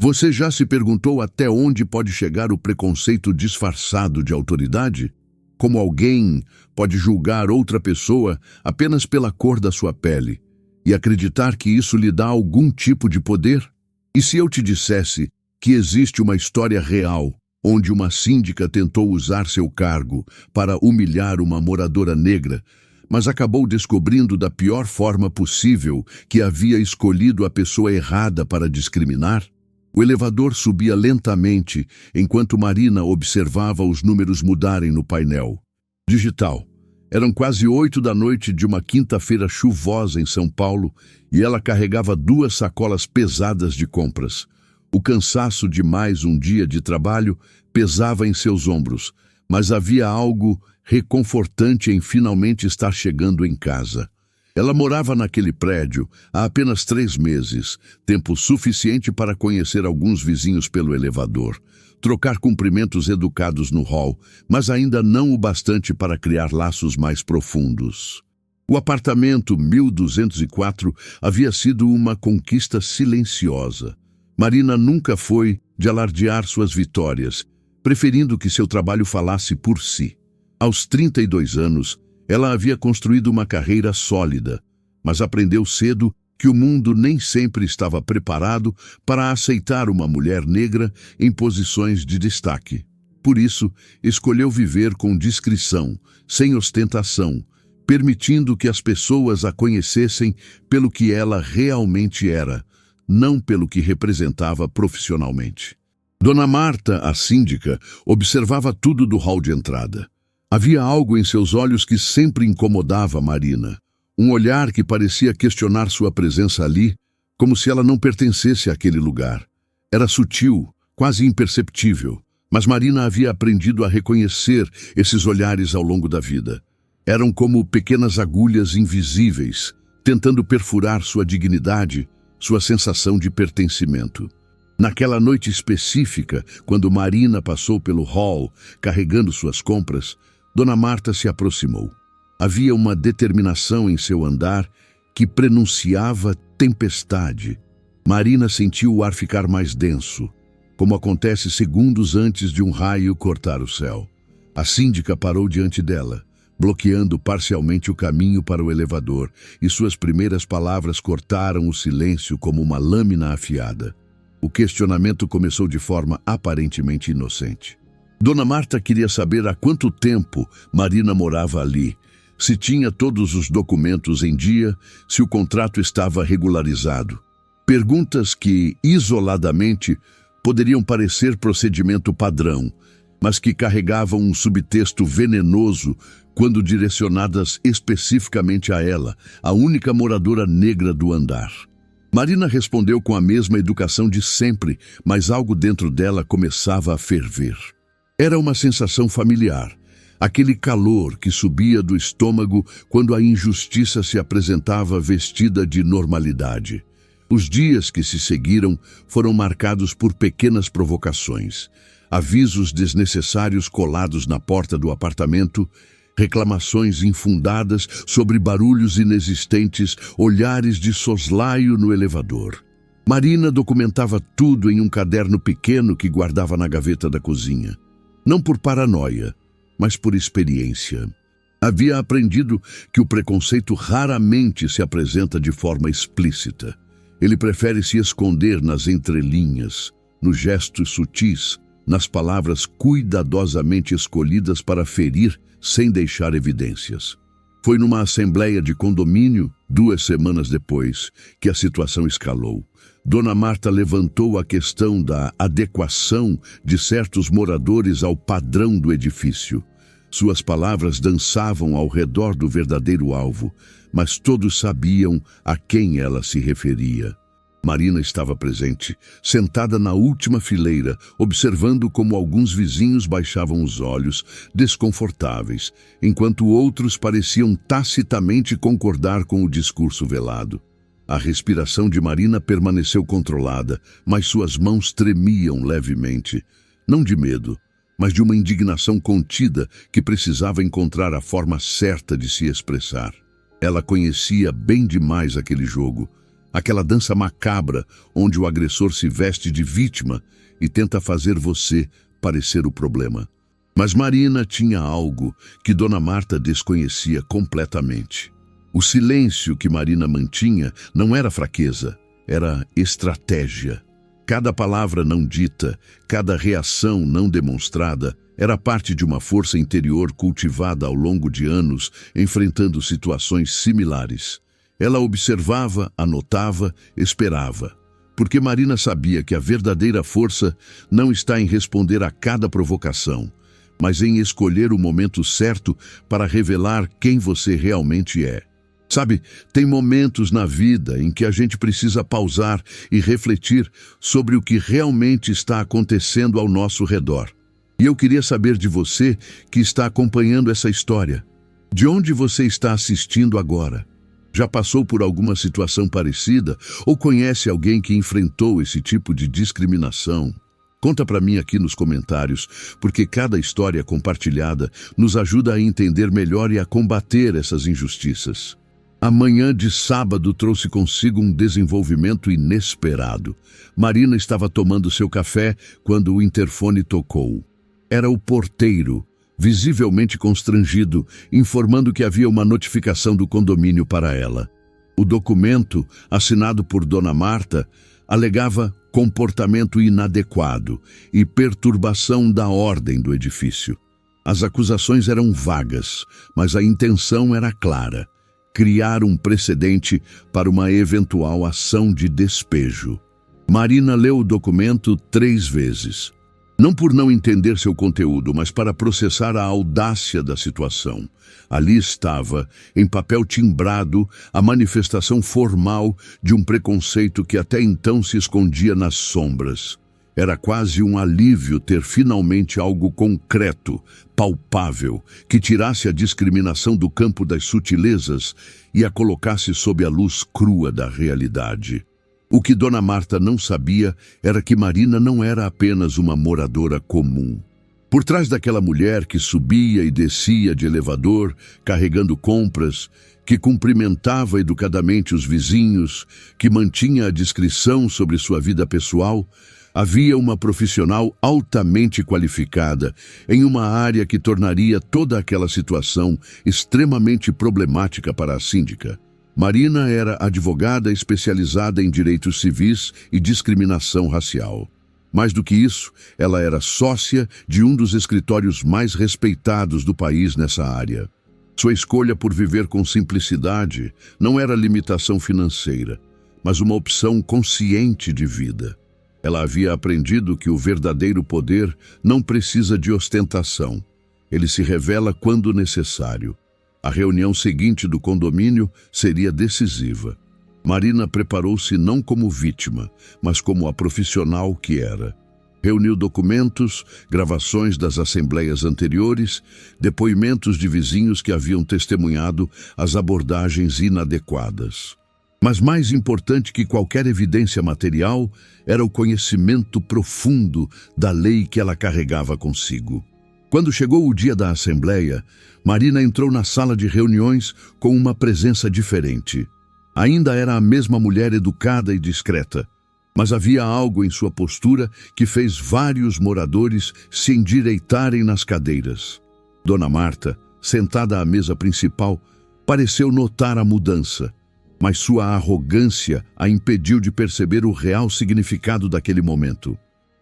Você já se perguntou até onde pode chegar o preconceito disfarçado de autoridade? Como alguém pode julgar outra pessoa apenas pela cor da sua pele e acreditar que isso lhe dá algum tipo de poder? E se eu te dissesse que existe uma história real onde uma síndica tentou usar seu cargo para humilhar uma moradora negra, mas acabou descobrindo da pior forma possível que havia escolhido a pessoa errada para discriminar? O elevador subia lentamente enquanto Marina observava os números mudarem no painel digital. Eram quase 8 da noite de uma quinta-feira chuvosa em São Paulo e ela carregava 2 sacolas pesadas de compras. O cansaço de mais um dia de trabalho pesava em seus ombros, mas havia algo reconfortante em finalmente estar chegando em casa. Ela morava naquele prédio há apenas 3 meses, tempo suficiente para conhecer alguns vizinhos pelo elevador, trocar cumprimentos educados no hall, mas ainda não o bastante para criar laços mais profundos. O apartamento 1204 havia sido uma conquista silenciosa. Marina nunca foi de alardear suas vitórias, preferindo que seu trabalho falasse por si. Aos 32 anos, ela havia construído uma carreira sólida, mas aprendeu cedo que o mundo nem sempre estava preparado para aceitar uma mulher negra em posições de destaque. Por isso, escolheu viver com discrição, sem ostentação, permitindo que as pessoas a conhecessem pelo que ela realmente era, não pelo que representava profissionalmente. Dona Marta, a síndica, observava tudo do hall de entrada. Havia algo em seus olhos que sempre incomodava Marina. Um olhar que parecia questionar sua presença ali, como se ela não pertencesse àquele lugar. Era sutil, quase imperceptível, mas Marina havia aprendido a reconhecer esses olhares ao longo da vida. Eram como pequenas agulhas invisíveis, tentando perfurar sua dignidade, sua sensação de pertencimento. Naquela noite específica, quando Marina passou pelo hall, carregando suas compras, Dona Marta se aproximou. Havia uma determinação em seu andar que prenunciava tempestade. Marina sentiu o ar ficar mais denso, como acontece segundos antes de um raio cortar o céu. A síndica parou diante dela, bloqueando parcialmente o caminho para o elevador, e suas primeiras palavras cortaram o silêncio como uma lâmina afiada. O questionamento começou de forma aparentemente inocente. Dona Marta queria saber há quanto tempo Marina morava ali, se tinha todos os documentos em dia, se o contrato estava regularizado. Perguntas que, isoladamente, poderiam parecer procedimento padrão, mas que carregavam um subtexto venenoso quando direcionadas especificamente a ela, a única moradora negra do andar. Marina respondeu com a mesma educação de sempre, mas algo dentro dela começava a ferver. Era uma sensação familiar, aquele calor que subia do estômago quando a injustiça se apresentava vestida de normalidade. Os dias que se seguiram foram marcados por pequenas provocações, avisos desnecessários colados na porta do apartamento, reclamações infundadas sobre barulhos inexistentes, olhares de soslaio no elevador. Marina documentava tudo em um caderno pequeno que guardava na gaveta da cozinha. Não por paranoia, mas por experiência. Havia aprendido que o preconceito raramente se apresenta de forma explícita. Ele prefere se esconder nas entrelinhas, nos gestos sutis, nas palavras cuidadosamente escolhidas para ferir sem deixar evidências. Foi numa assembleia de condomínio, 2 semanas depois, que a situação escalou. Dona Marta levantou a questão da adequação de certos moradores ao padrão do edifício. Suas palavras dançavam ao redor do verdadeiro alvo, mas todos sabiam a quem ela se referia. Marina estava presente, sentada na última fileira, observando como alguns vizinhos baixavam os olhos, desconfortáveis, enquanto outros pareciam tacitamente concordar com o discurso velado. A respiração de Marina permaneceu controlada, mas suas mãos tremiam levemente, não de medo, mas de uma indignação contida que precisava encontrar a forma certa de se expressar. Ela conhecia bem demais aquele jogo, Aquela dança macabra onde o agressor se veste de vítima e tenta fazer você parecer o problema. Mas Marina tinha algo que Dona Marta desconhecia completamente. O silêncio que Marina mantinha não era fraqueza, era estratégia. Cada palavra não dita, cada reação não demonstrada, era parte de uma força interior cultivada ao longo de anos, enfrentando situações similares. Ela observava, anotava, esperava. Porque Marina sabia que a verdadeira força não está em responder a cada provocação, mas em escolher o momento certo para revelar quem você realmente é. Sabe, tem momentos na vida em que a gente precisa pausar e refletir sobre o que realmente está acontecendo ao nosso redor. E eu queria saber de você que está acompanhando essa história. De onde você está assistindo agora? Já passou por alguma situação parecida ou conhece alguém que enfrentou esse tipo de discriminação? Conta para mim aqui nos comentários, porque cada história compartilhada nos ajuda a entender melhor e a combater essas injustiças. A manhã de sábado trouxe consigo um desenvolvimento inesperado. Marina estava tomando seu café quando o interfone tocou. Era o porteiro, visivelmente constrangido, informando que havia uma notificação do condomínio para ela. O documento, assinado por Dona Marta, alegava comportamento inadequado e perturbação da ordem do edifício. As acusações eram vagas, mas a intenção era clara: criar um precedente para uma eventual ação de despejo. Marina leu o documento 3 vezes. Não por não entender seu conteúdo, mas para processar a audácia da situação. Ali estava, em papel timbrado, a manifestação formal de um preconceito que até então se escondia nas sombras. Era quase um alívio ter finalmente algo concreto, palpável, que tirasse a discriminação do campo das sutilezas e a colocasse sob a luz crua da realidade. O que Dona Marta não sabia era que Marina não era apenas uma moradora comum. Por trás daquela mulher que subia e descia de elevador, carregando compras, que cumprimentava educadamente os vizinhos, que mantinha a discrição sobre sua vida pessoal, havia uma profissional altamente qualificada em uma área que tornaria toda aquela situação extremamente problemática para a síndica. Marina era advogada especializada em direitos civis e discriminação racial. Mais do que isso, ela era sócia de um dos escritórios mais respeitados do país nessa área. Sua escolha por viver com simplicidade não era limitação financeira, mas uma opção consciente de vida. Ela havia aprendido que o verdadeiro poder não precisa de ostentação. Ele se revela quando necessário. A reunião seguinte do condomínio seria decisiva. Marina preparou-se não como vítima, mas como a profissional que era. Reuniu documentos, gravações das assembleias anteriores, depoimentos de vizinhos que haviam testemunhado as abordagens inadequadas. Mas mais importante que qualquer evidência material era o conhecimento profundo da lei que ela carregava consigo. Quando chegou o dia da assembleia, Marina entrou na sala de reuniões com uma presença diferente. Ainda era a mesma mulher educada e discreta, mas havia algo em sua postura que fez vários moradores se endireitarem nas cadeiras. Dona Marta, sentada à mesa principal, pareceu notar a mudança, mas sua arrogância a impediu de perceber o real significado daquele momento.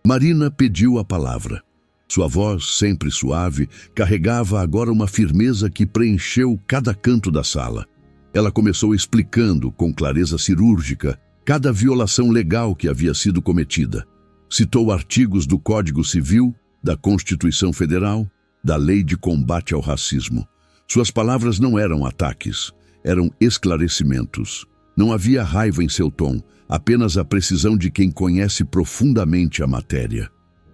Marina pediu a palavra. Sua voz, sempre suave, carregava agora uma firmeza que preencheu cada canto da sala. Ela começou explicando, com clareza cirúrgica, cada violação legal que havia sido cometida. Citou artigos do Código Civil, da Constituição Federal, da Lei de Combate ao Racismo. Suas palavras não eram ataques, eram esclarecimentos. Não havia raiva em seu tom, apenas a precisão de quem conhece profundamente a matéria.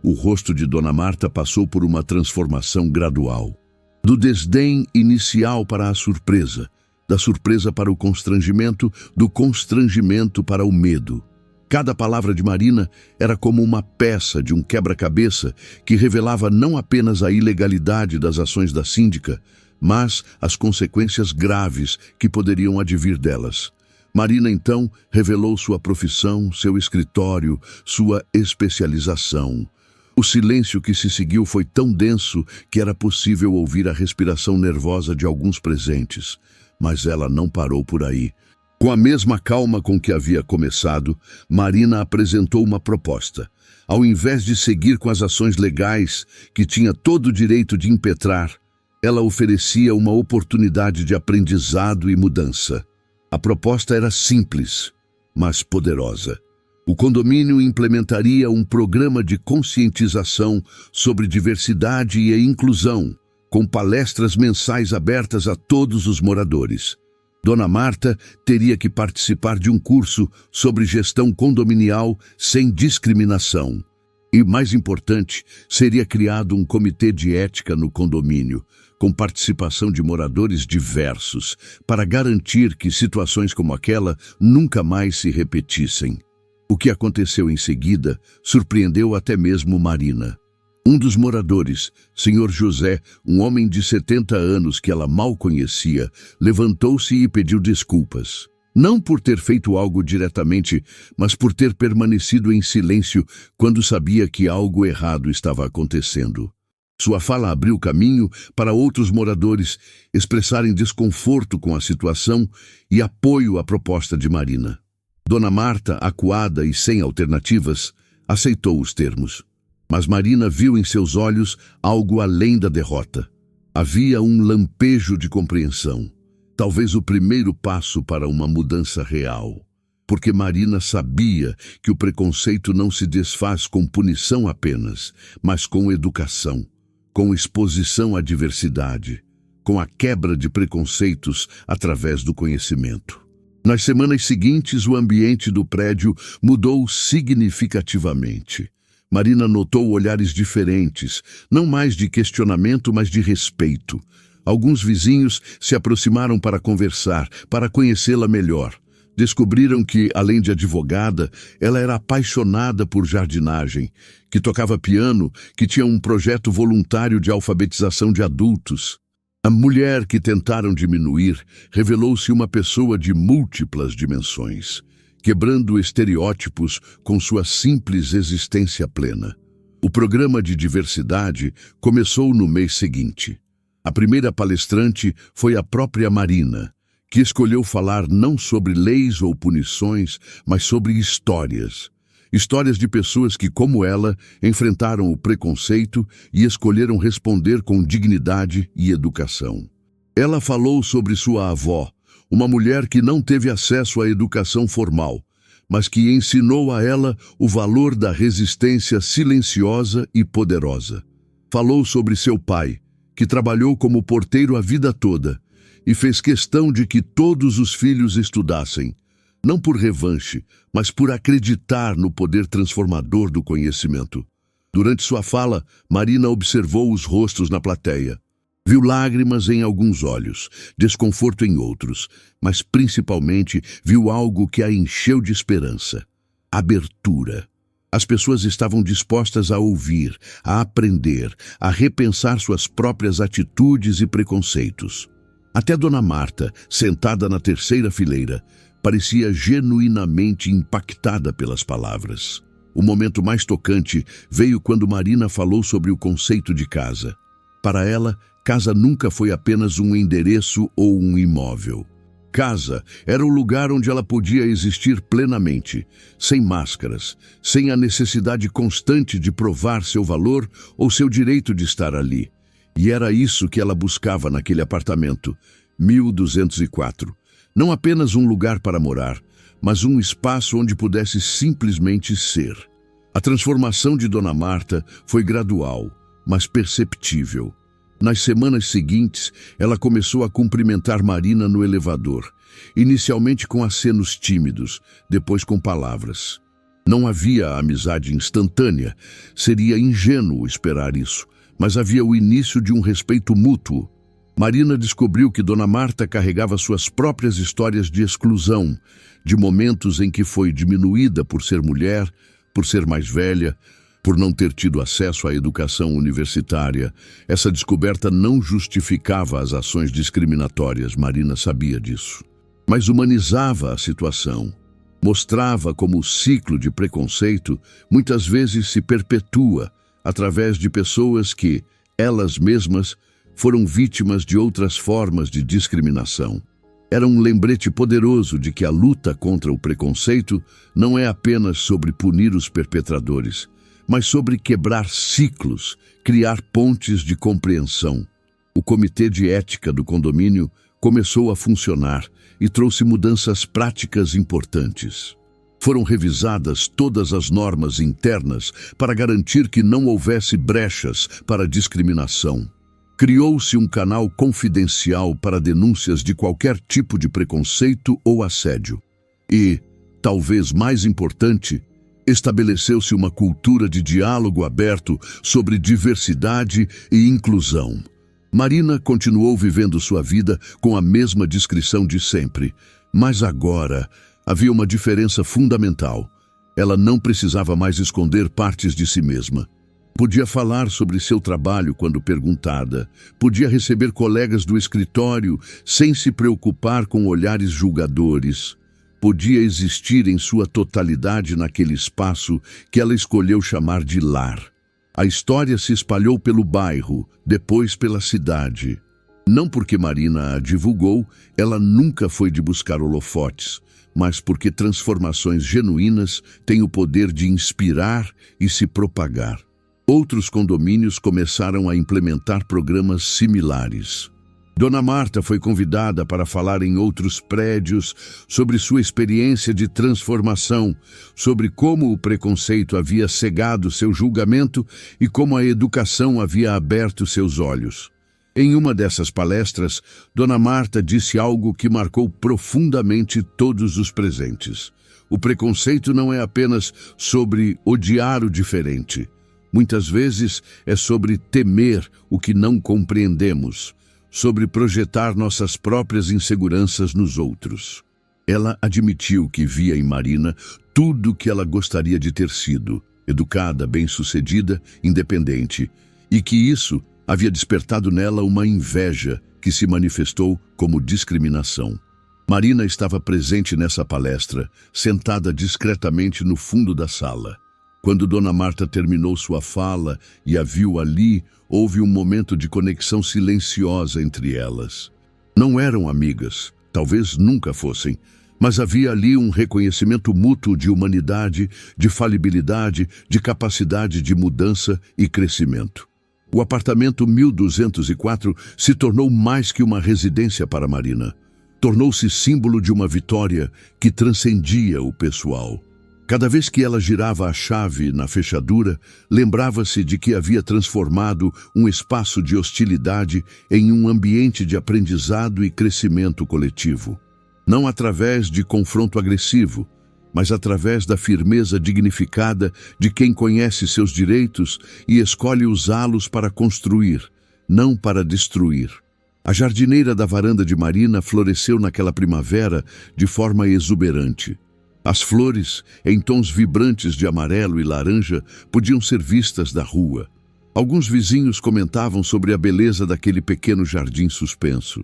O rosto de Dona Marta passou por uma transformação gradual. Do desdém inicial para a surpresa, da surpresa para o constrangimento, do constrangimento para o medo. Cada palavra de Marina era como uma peça de um quebra-cabeça que revelava não apenas a ilegalidade das ações da síndica, mas as consequências graves que poderiam advir delas. Marina, então, revelou sua profissão, seu escritório, sua especialização. O silêncio que se seguiu foi tão denso que era possível ouvir a respiração nervosa de alguns presentes. Mas ela não parou por aí. Com a mesma calma com que havia começado, Marina apresentou uma proposta. Ao invés de seguir com as ações legais, que tinha todo o direito de impetrar, ela oferecia uma oportunidade de aprendizado e mudança. A proposta era simples, mas poderosa. O condomínio implementaria um programa de conscientização sobre diversidade e inclusão, com palestras mensais abertas a todos os moradores. Dona Marta teria que participar de um curso sobre gestão condominial sem discriminação. E, mais importante, seria criado um comitê de ética no condomínio, com participação de moradores diversos, para garantir que situações como aquela nunca mais se repetissem. O que aconteceu em seguida surpreendeu até mesmo Marina. Um dos moradores, Sr. José, um homem de 70 anos que ela mal conhecia, levantou-se e pediu desculpas. Não por ter feito algo diretamente, mas por ter permanecido em silêncio quando sabia que algo errado estava acontecendo. Sua fala abriu caminho para outros moradores expressarem desconforto com a situação e apoio à proposta de Marina. Dona Marta, acuada e sem alternativas, aceitou os termos. Mas Marina viu em seus olhos algo além da derrota. Havia um lampejo de compreensão. Talvez o primeiro passo para uma mudança real. Porque Marina sabia que o preconceito não se desfaz com punição apenas, mas com educação, com exposição à diversidade, com a quebra de preconceitos através do conhecimento. Nas semanas seguintes, o ambiente do prédio mudou significativamente. Marina notou olhares diferentes, não mais de questionamento, mas de respeito. Alguns vizinhos se aproximaram para conversar, para conhecê-la melhor. Descobriram que, além de advogada, ela era apaixonada por jardinagem, que tocava piano, que tinha um projeto voluntário de alfabetização de adultos. A mulher que tentaram diminuir revelou-se uma pessoa de múltiplas dimensões, quebrando estereótipos com sua simples existência plena. O programa de diversidade começou no mês seguinte. A primeira palestrante foi a própria Marina, que escolheu falar não sobre leis ou punições, mas sobre histórias. Histórias de pessoas que, como ela, enfrentaram o preconceito e escolheram responder com dignidade e educação. Ela falou sobre sua avó, uma mulher que não teve acesso à educação formal, mas que ensinou a ela o valor da resistência silenciosa e poderosa. Falou sobre seu pai, que trabalhou como porteiro a vida toda e fez questão de que todos os filhos estudassem, não por revanche, mas por acreditar no poder transformador do conhecimento. Durante sua fala, Marina observou os rostos na plateia. Viu lágrimas em alguns olhos, desconforto em outros, mas principalmente viu algo que a encheu de esperança: abertura. As pessoas estavam dispostas a ouvir, a aprender, a repensar suas próprias atitudes e preconceitos. Até Dona Marta, sentada na terceira fileira, parecia genuinamente impactada pelas palavras. O momento mais tocante veio quando Marina falou sobre o conceito de casa. Para ela, casa nunca foi apenas um endereço ou um imóvel. Casa era o lugar onde ela podia existir plenamente, sem máscaras, sem a necessidade constante de provar seu valor ou seu direito de estar ali. E era isso que ela buscava naquele apartamento, 1204. Não apenas um lugar para morar, mas um espaço onde pudesse simplesmente ser. A transformação de Dona Marta foi gradual, mas perceptível. Nas semanas seguintes, ela começou a cumprimentar Marina no elevador, inicialmente com acenos tímidos, depois com palavras. Não havia amizade instantânea, seria ingênuo esperar isso, mas havia o início de um respeito mútuo. Marina descobriu que Dona Marta carregava suas próprias histórias de exclusão, de momentos em que foi diminuída por ser mulher, por ser mais velha, por não ter tido acesso à educação universitária. Essa descoberta não justificava as ações discriminatórias, Marina sabia disso. mas humanizava a situação. Mostrava como o ciclo de preconceito muitas vezes se perpetua através de pessoas que, elas mesmas, foram vítimas de outras formas de discriminação. Era um lembrete poderoso de que a luta contra o preconceito não é apenas sobre punir os perpetradores, mas sobre quebrar ciclos, criar pontes de compreensão. O Comitê de Ética do condomínio começou a funcionar e trouxe mudanças práticas importantes. Foram revisadas todas as normas internas para garantir que não houvesse brechas para discriminação. Criou-se um canal confidencial para denúncias de qualquer tipo de preconceito ou assédio. E, talvez mais importante, estabeleceu-se uma cultura de diálogo aberto sobre diversidade e inclusão. Marina continuou vivendo sua vida com a mesma discrição de sempre, mas agora havia uma diferença fundamental. Ela não precisava mais esconder partes de si mesma. Podia falar sobre seu trabalho quando perguntada, podia receber colegas do escritório sem se preocupar com olhares julgadores. Podia existir em sua totalidade naquele espaço que ela escolheu chamar de lar. A história se espalhou pelo bairro, depois pela cidade. Não porque Marina a divulgou, ela nunca foi de buscar holofotes, mas porque transformações genuínas têm o poder de inspirar e se propagar. Outros condomínios começaram a implementar programas similares. Dona Marta foi convidada para falar em outros prédios sobre sua experiência de transformação, sobre como o preconceito havia cegado seu julgamento e como a educação havia aberto seus olhos. Em uma dessas palestras, Dona Marta disse algo que marcou profundamente todos os presentes. O preconceito não é apenas sobre odiar o diferente. Muitas vezes é sobre temer o que não compreendemos, sobre projetar nossas próprias inseguranças nos outros. Ela admitiu que via em Marina tudo o que ela gostaria de ter sido, educada, bem-sucedida, independente, e que isso havia despertado nela uma inveja que se manifestou como discriminação. Marina estava presente nessa palestra, sentada discretamente no fundo da sala. Quando Dona Marta terminou sua fala e a viu ali, houve um momento de conexão silenciosa entre elas. Não eram amigas, talvez nunca fossem, mas havia ali um reconhecimento mútuo de humanidade, de falibilidade, de capacidade de mudança e crescimento. O apartamento 1204 se tornou mais que uma residência para Marina. Tornou-se símbolo de uma vitória que transcendia o pessoal. Cada vez que ela girava a chave na fechadura, lembrava-se de que havia transformado um espaço de hostilidade em um ambiente de aprendizado e crescimento coletivo. Não através de confronto agressivo, mas através da firmeza dignificada de quem conhece seus direitos e escolhe usá-los para construir, não para destruir. A jardineira da varanda de Marina floresceu naquela primavera de forma exuberante. As flores, em tons vibrantes de amarelo e laranja, podiam ser vistas da rua. Alguns vizinhos comentavam sobre a beleza daquele pequeno jardim suspenso.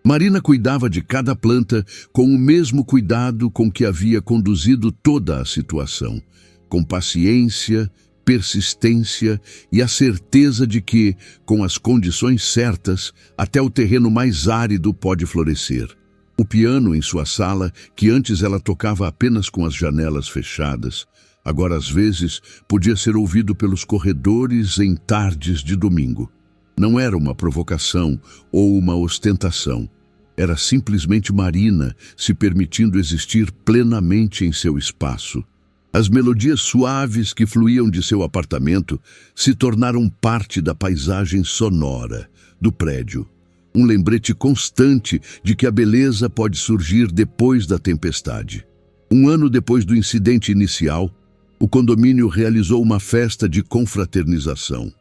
Marina cuidava de cada planta com o mesmo cuidado com que havia conduzido toda a situação, com paciência, persistência e a certeza de que, com as condições certas, até o terreno mais árido pode florescer. O piano em sua sala, que antes ela tocava apenas com as janelas fechadas, agora às vezes podia ser ouvido pelos corredores em tardes de domingo. Não era uma provocação ou uma ostentação. Era simplesmente Marina se permitindo existir plenamente em seu espaço. As melodias suaves que fluíam de seu apartamento se tornaram parte da paisagem sonora do prédio. Um lembrete constante de que a beleza pode surgir depois da tempestade. Um ano depois do incidente inicial, o condomínio realizou uma festa de confraternização.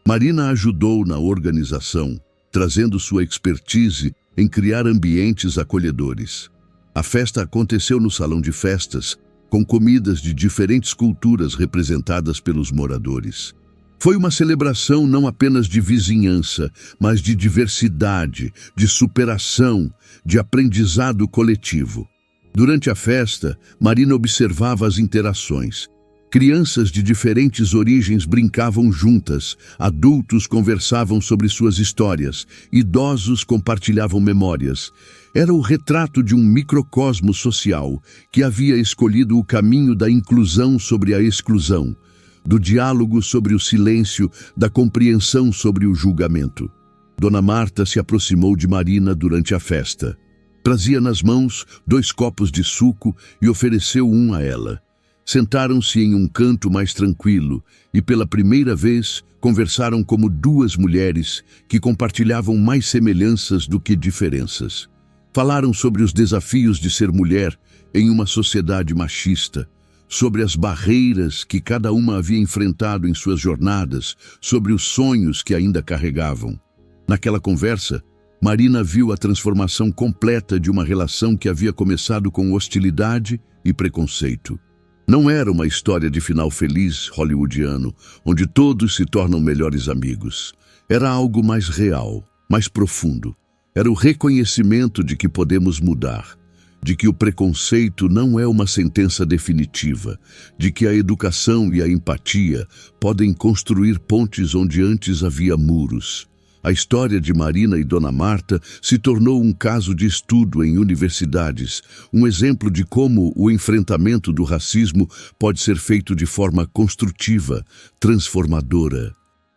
Marina ajudou na organização, trazendo sua expertise em criar ambientes acolhedores. A festa aconteceu no salão de festas, com comidas de diferentes culturas representadas pelos moradores. Foi uma celebração não apenas de vizinhança, mas de diversidade, de superação, de aprendizado coletivo. Durante a festa, Marina observava as interações. Crianças de diferentes origens brincavam juntas, adultos conversavam sobre suas histórias, idosos compartilhavam memórias. Era o retrato de um microcosmo social que havia escolhido o caminho da inclusão sobre a exclusão, do diálogo sobre o silêncio, da compreensão sobre o julgamento. Dona Marta se aproximou de Marina durante a festa. Trazia nas mãos 2 copos de suco e ofereceu um a ela. Sentaram-se em um canto mais tranquilo e, pela primeira vez, conversaram como 2 mulheres que compartilhavam mais semelhanças do que diferenças. Falaram sobre os desafios de ser mulher em uma sociedade machista, sobre as barreiras que cada uma havia enfrentado em suas jornadas, sobre os sonhos que ainda carregavam. Naquela conversa, Marina viu a transformação completa de uma relação que havia começado com hostilidade e preconceito. Não era uma história de final feliz hollywoodiano, onde todos se tornam melhores amigos. Era algo mais real, mais profundo. Era o reconhecimento de que podemos mudar, de que o preconceito não é uma sentença definitiva, de que a educação e a empatia podem construir pontes onde antes havia muros. A história de Marina e Dona Marta se tornou um caso de estudo em universidades, um exemplo de como o enfrentamento do racismo pode ser feito de forma construtiva, transformadora.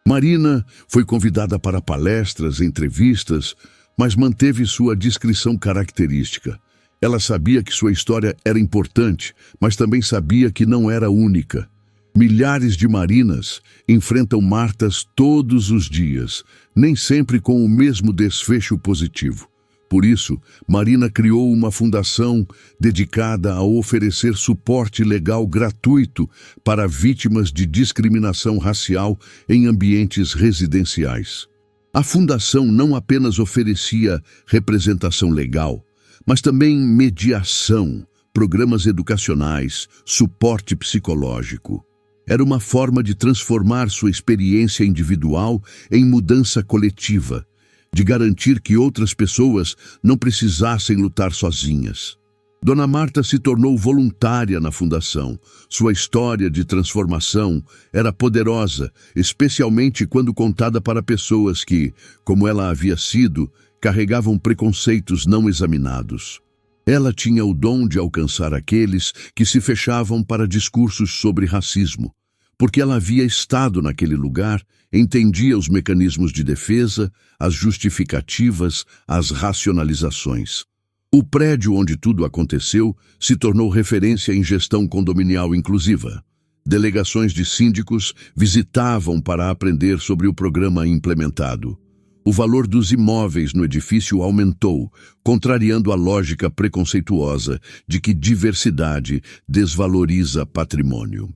Marina foi convidada para palestras, entrevistas, mas manteve sua discrição característica. Ela sabia que sua história era importante, mas também sabia que não era única. Milhares de Marinas enfrentam Martas todos os dias, nem sempre com o mesmo desfecho positivo. Por isso, Marina criou uma fundação dedicada a oferecer suporte legal gratuito para vítimas de discriminação racial em ambientes residenciais. A fundação não apenas oferecia representação legal, mas também mediação, programas educacionais, suporte psicológico. Era uma forma de transformar sua experiência individual em mudança coletiva, de garantir que outras pessoas não precisassem lutar sozinhas. Dona Marta se tornou voluntária na fundação. Sua história de transformação era poderosa, especialmente quando contada para pessoas que, como ela havia sido, carregavam preconceitos não examinados. Ela tinha o dom de alcançar aqueles que se fechavam para discursos sobre racismo. Porque ela havia estado naquele lugar, entendia os mecanismos de defesa, as justificativas, as racionalizações. O prédio onde tudo aconteceu se tornou referência em gestão condominial inclusiva. Delegações de síndicos visitavam para aprender sobre o programa implementado. O valor dos imóveis no edifício aumentou, contrariando a lógica preconceituosa de que diversidade desvaloriza patrimônio.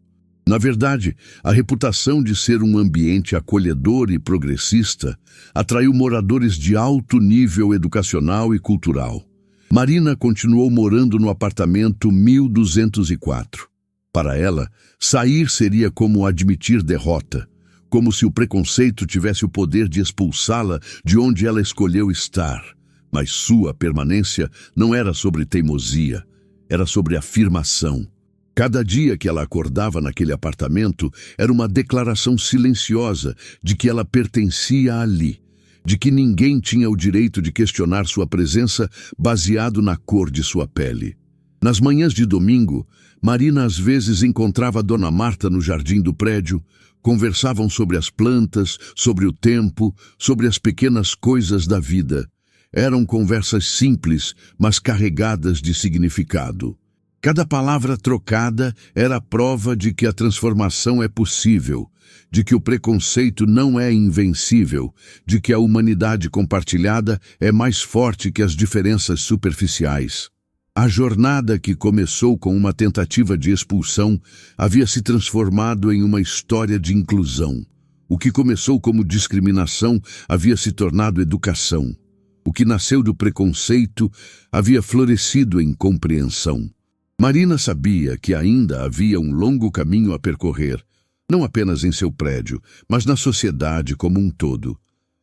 Na verdade, a reputação de ser um ambiente acolhedor e progressista atraiu moradores de alto nível educacional e cultural. Marina continuou morando no apartamento 1204. Para ela, sair seria como admitir derrota, como se o preconceito tivesse o poder de expulsá-la de onde ela escolheu estar. Mas sua permanência não era sobre teimosia, era sobre afirmação. Cada dia que ela acordava naquele apartamento era uma declaração silenciosa de que ela pertencia ali, de que ninguém tinha o direito de questionar sua presença baseado na cor de sua pele. Nas manhãs de domingo, Marina às vezes encontrava Dona Marta no jardim do prédio. Conversavam sobre as plantas, sobre o tempo, sobre as pequenas coisas da vida. Eram conversas simples, mas carregadas de significado. Cada palavra trocada era prova de que a transformação é possível, de que o preconceito não é invencível, de que a humanidade compartilhada é mais forte que as diferenças superficiais. A jornada, que começou com uma tentativa de expulsão, havia se transformado em uma história de inclusão. O que começou como discriminação havia se tornado educação. O que nasceu do preconceito havia florescido em compreensão. Marina sabia que ainda havia um longo caminho a percorrer, não apenas em seu prédio, mas na sociedade como um todo.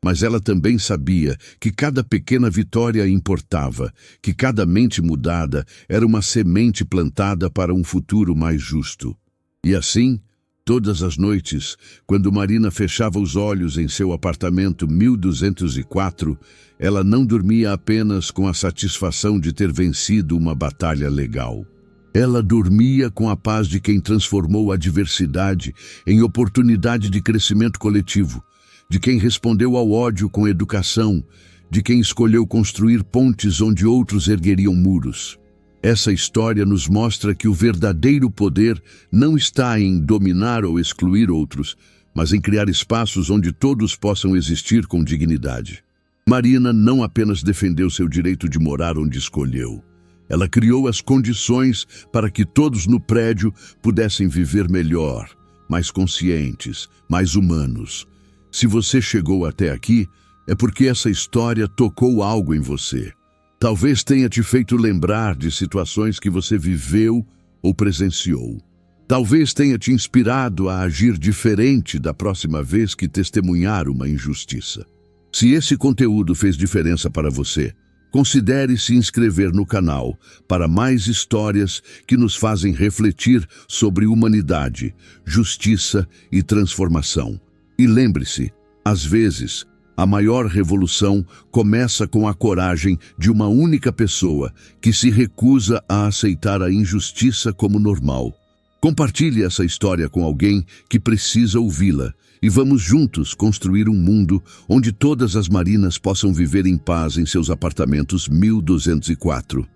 Mas ela também sabia que cada pequena vitória importava, que cada mente mudada era uma semente plantada para um futuro mais justo. E assim, todas as noites, quando Marina fechava os olhos em seu apartamento 1204, ela não dormia apenas com a satisfação de ter vencido uma batalha legal. Ela dormia com a paz de quem transformou a adversidade em oportunidade de crescimento coletivo, de quem respondeu ao ódio com educação, de quem escolheu construir pontes onde outros ergueriam muros. Essa história nos mostra que o verdadeiro poder não está em dominar ou excluir outros, mas em criar espaços onde todos possam existir com dignidade. Marina não apenas defendeu seu direito de morar onde escolheu. Ela criou as condições para que todos no prédio pudessem viver melhor, mais conscientes, mais humanos. Se você chegou até aqui, é porque essa história tocou algo em você. Talvez tenha te feito lembrar de situações que você viveu ou presenciou. Talvez tenha te inspirado a agir diferente da próxima vez que testemunhar uma injustiça. Se esse conteúdo fez diferença para você, considere se inscrever no canal para mais histórias que nos fazem refletir sobre humanidade, justiça e transformação. E lembre-se, às vezes, a maior revolução começa com a coragem de uma única pessoa que se recusa a aceitar a injustiça como normal. Compartilhe essa história com alguém que precisa ouvi-la e vamos juntos construir um mundo onde todas as Marinas possam viver em paz em seus apartamentos 1204.